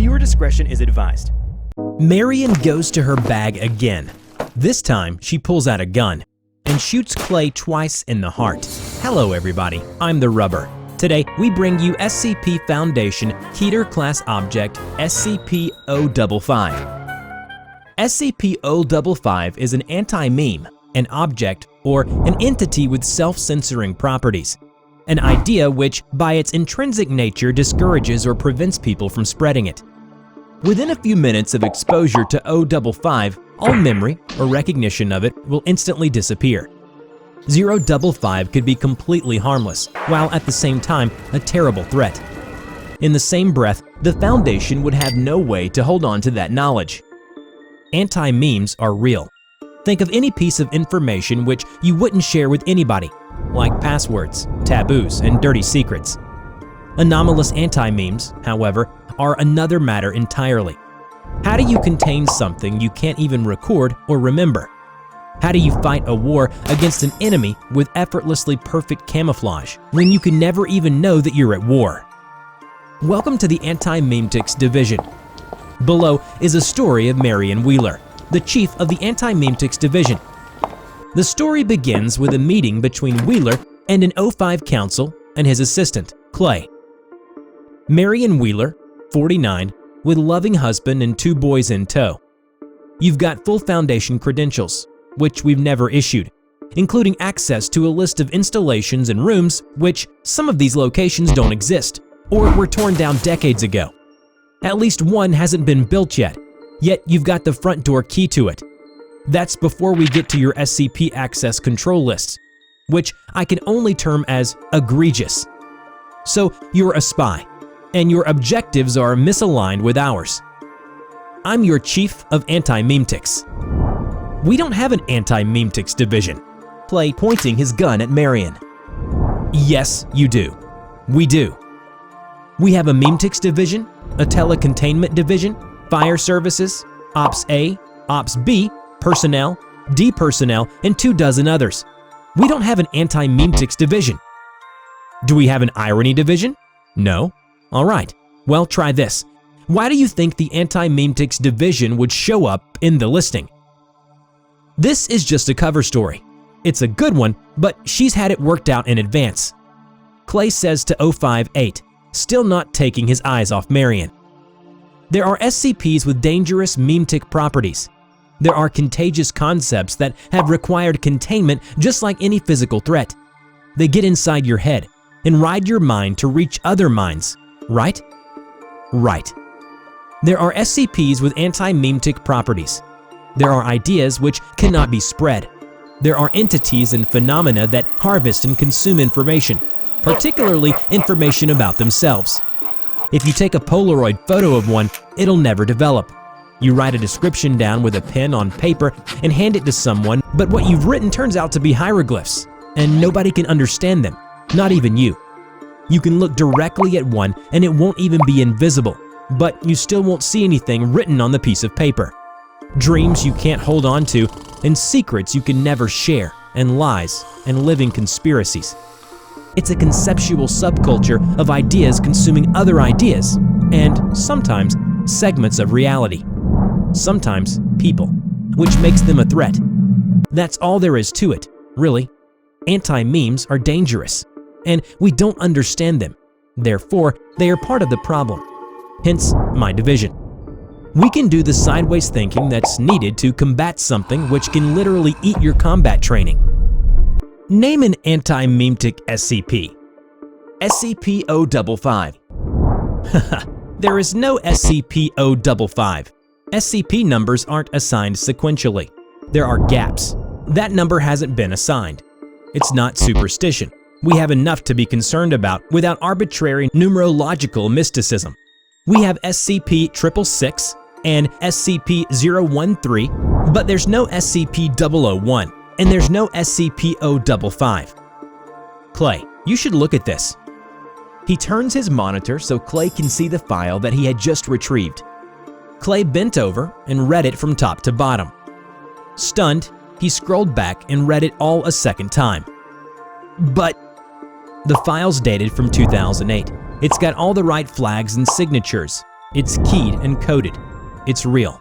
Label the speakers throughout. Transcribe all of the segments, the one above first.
Speaker 1: Viewer discretion is advised.
Speaker 2: Marion goes to her bag again. This time, she pulls out a gun and shoots Clay twice in the heart. Hello everybody, I'm the Rubber. Today, we bring you SCP Foundation Keter Class Object SCP-055. SCP-055 is an anti-meme, an object, or an entity with self-censoring properties. An idea which, by its intrinsic nature, discourages or prevents people from spreading it. Within a few minutes of exposure to 055, all memory or recognition of it will instantly disappear. 055 could be completely harmless, while at the same time a terrible threat. In the same breath, the Foundation would have no way to hold on to that knowledge. Anti-memes are real. Think of any piece of information which you wouldn't share with anybody, like passwords, taboos, and dirty secrets. Anomalous anti-memes, however, are another matter entirely. How do you contain something you can't even record or remember? How do you fight a war against an enemy with effortlessly perfect camouflage when you can never even know that you're at war? Welcome to the Anti-Memetics Division. Below is a story of Marion Wheeler, the chief of the Anti-Memetics Division. The story begins with a meeting between Wheeler and an O5 counsel and his assistant, Clay. Marion Wheeler, 49, with a loving husband and 2 boys in tow. You've got full Foundation credentials, which we've never issued, including access to a list of installations and rooms which some of these locations don't exist or were torn down decades ago. At least one hasn't been built yet you've got the front door key to it. That's before we get to your SCP access control lists, which I can only term as egregious. So you're a spy, and your objectives are misaligned with ours. I'm your chief of Anti-Memetics. We don't have an Anti-Memetics division. Clay pointing his gun at Marion. Yes, you do. We do. We have a Memetics division, a telecontainment division, fire services, Ops A, Ops B, personnel, D personnel, and 2 dozen others. We don't have an Anti-Memetics division. Do we have an irony division? No. All right. Well, try this. Why do you think the Anti-Memetics division would show up in the listing? This is just a cover story. It's a good one, but she's had it worked out in advance. Clay says to 058, still not taking his eyes off Marion. There are SCPs with dangerous memetic properties. There are contagious concepts that have required containment just like any physical threat. They get inside your head and ride your mind to reach other minds, right? Right. There are SCPs with anti-memetic properties. There are ideas which cannot be spread. There are entities and phenomena that harvest and consume information, particularly information about themselves. If you take a Polaroid photo of one, it'll never develop. You write a description down with a pen on paper and hand it to someone, but what you've written turns out to be hieroglyphs, and nobody can understand them, not even you. You can look directly at one and it won't even be invisible, but you still won't see anything written on the piece of paper. Dreams you can't hold on to, and secrets you can never share, and lies, and living conspiracies. It's a conceptual subculture of ideas consuming other ideas, and sometimes segments of reality. Sometimes people, which makes them a threat. That's all there is to it, really. Anti-memes are dangerous, and we don't understand them. Therefore, they are part of the problem. Hence, my division. We can do the sideways thinking that's needed to combat something which can literally eat your combat training. Name an anti-memetic SCP. SCP-055. There is no SCP-055. SCP numbers aren't assigned sequentially. There are gaps. That number hasn't been assigned. It's not superstition. We have enough to be concerned about without arbitrary numerological mysticism. We have SCP-666 and SCP-013, but there's no SCP-001, and there's no SCP-055. Clay, you should look at this. He turns his monitor so Clay can see the file that he had just retrieved. Clay bent over and read it from top to bottom. Stunned, he scrolled back and read it all a second time. But the file's dated from 2008. It's got all the right flags and signatures. It's keyed and coded. It's real.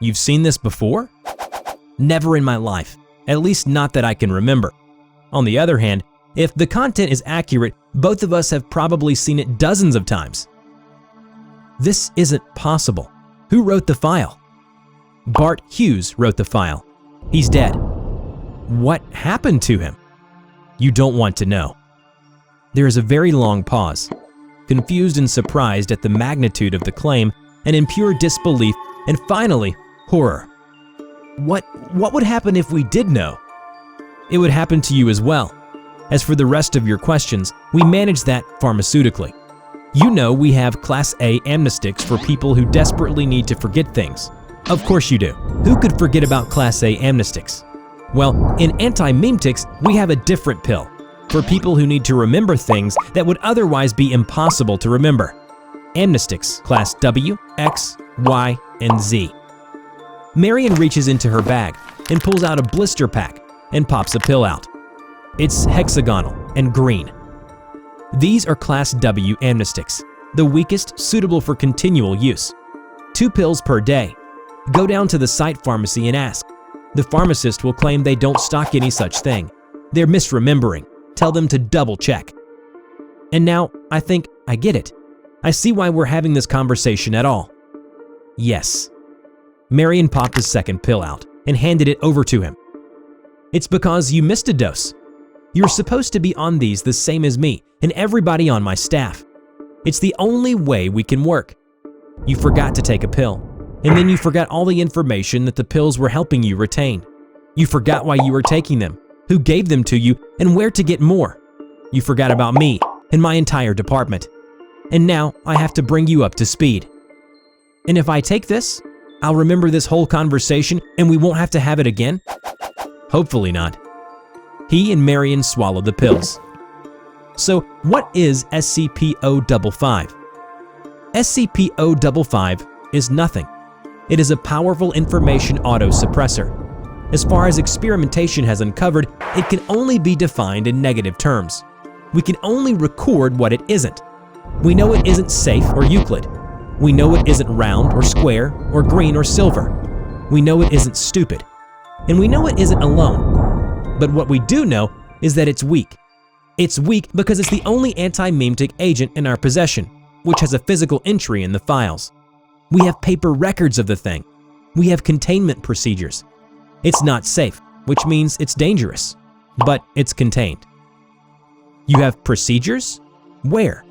Speaker 2: You've seen this before? Never in my life, at least not that I can remember. On the other hand, if the content is accurate, both of us have probably seen it dozens of times. This isn't possible. Who wrote the file? Bart Hughes wrote the file. He's dead. What happened to him? You don't want to know. There is a very long pause, confused and surprised at the magnitude of the claim, and in pure disbelief, and finally, horror. What would happen if we did know? It would happen to you as well. As for the rest of your questions, we manage that pharmaceutically. You know we have Class A amnestics for people who desperately need to forget things. Of course you do. Who could forget about Class A amnestics? Well, in anti-memetics, we have a different pill for people who need to remember things that would otherwise be impossible to remember. Amnestics Class W, X, Y, and Z. Marion reaches into her bag and pulls out a blister pack and pops a pill out. It's hexagonal and green. These are Class W amnestics, the weakest suitable for continual use. 2 pills per day. Go down to the site pharmacy and ask. The pharmacist will claim they don't stock any such thing. They're misremembering. Tell them to double check. And now, I think I get it. I see why we're having this conversation at all. Yes. Marion popped a second pill out and handed it over to him. It's because you missed a dose. You're supposed to be on these the same as me and everybody on my staff. It's the only way we can work. You forgot to take a pill, and then you forgot all the information that the pills were helping you retain. You forgot why you were taking them, who gave them to you, and where to get more. You forgot about me and my entire department. And now I have to bring you up to speed. And if I take this, I'll remember this whole conversation and we won't have to have it again? Hopefully not. He and Marion swallowed the pills. So what is SCP-055? SCP-055 is nothing. It is a powerful information auto-suppressor. As far as experimentation has uncovered, it can only be defined in negative terms. We can only record what it isn't. We know it isn't safe or Euclid. We know it isn't round or square or green or silver. We know it isn't stupid. And we know it isn't alone. But what we do know is that it's weak. It's weak because it's the only anti-memetic agent in our possession, which has a physical entry in the files. We have paper records of the thing. We have containment procedures. It's not safe, which means it's dangerous, but it's contained. You have procedures? Where?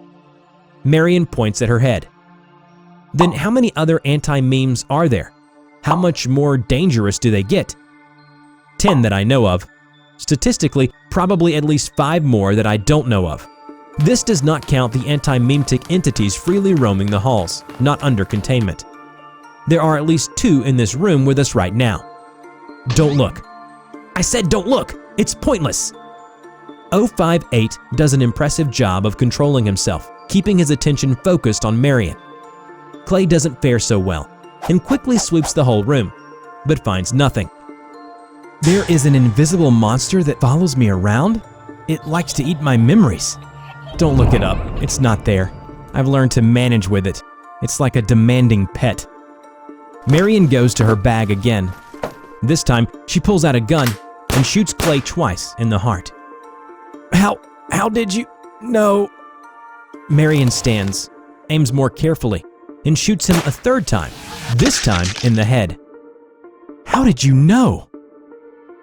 Speaker 2: Marion points at her head. Then how many other anti-memes are there? How much more dangerous do they get? 10 that I know of. Statistically, probably at least 5 more that I don't know of. This does not count the anti-memetic entities freely roaming the halls, not under containment. There are at least 2 in this room with us right now. Don't look. I said don't look! It's pointless! 058 does an impressive job of controlling himself, keeping his attention focused on Marion. Clay doesn't fare so well, and quickly sweeps the whole room, but finds nothing. There is an invisible monster that follows me around? It likes to eat my memories. Don't look it up, it's not there. I've learned to manage with it. It's like a demanding pet. Marion goes to her bag again. This time, she pulls out a gun and shoots Clay twice in the heart. How did you know? Marion stands, aims more carefully, and shoots him a 3rd time, this time in the head. How did you know?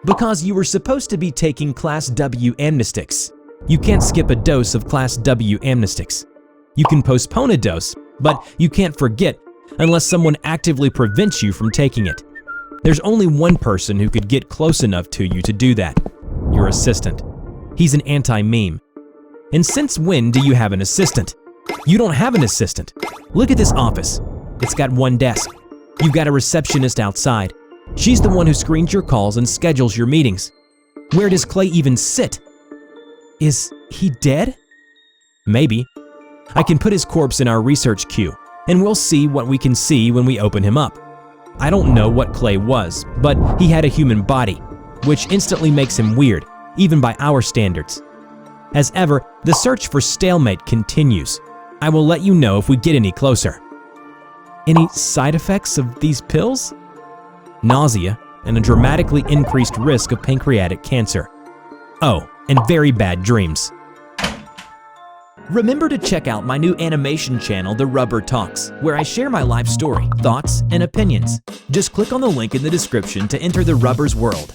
Speaker 2: Because you were supposed to be taking Class W amnestics. You can't skip a dose of Class W amnestics. You can postpone a dose, but you can't forget unless someone actively prevents you from taking it. There's only one person who could get close enough to you to do that. Your assistant. He's an anti-meme. And since when do you have an assistant? You don't have an assistant. Look at this office. It's got 1 desk. You've got a receptionist outside. She's the one who screens your calls and schedules your meetings. Where does Clay even sit? Is he dead? Maybe. I can put his corpse in our research queue, and we'll see what we can see when we open him up. I don't know what Clay was, but he had a human body, which instantly makes him weird, even by our standards. As ever, the search for stalemate continues. I will let you know if we get any closer. Any side effects of these pills? Nausea and a dramatically increased risk of pancreatic cancer. Oh, and very bad dreams. Remember to check out my new animation channel, The Rubber Talks, where I share my life story, thoughts, and opinions. Just click on the link in the description to enter the Rubber's world.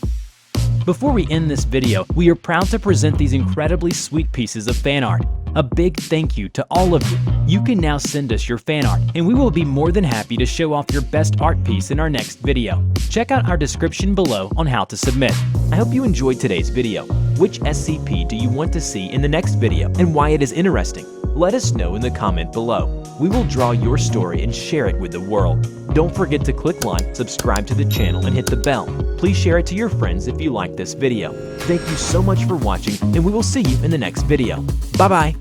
Speaker 2: Before we end this video, we are proud to present these incredibly sweet pieces of fan art. A big thank you to all of you. You can now send us your fan art, and we will be more than happy to show off your best art piece in our next video. Check out our description below on how to submit. I hope you enjoyed today's video. Which SCP do you want to see in the next video, and why it is interesting? Let us know in the comment below. We will draw your story and share it with the world. Don't forget to click like, subscribe to the channel, and hit the bell. Please share it to your friends if you like this video. Thank you so much for watching, and we will see you in the next video. Bye-bye.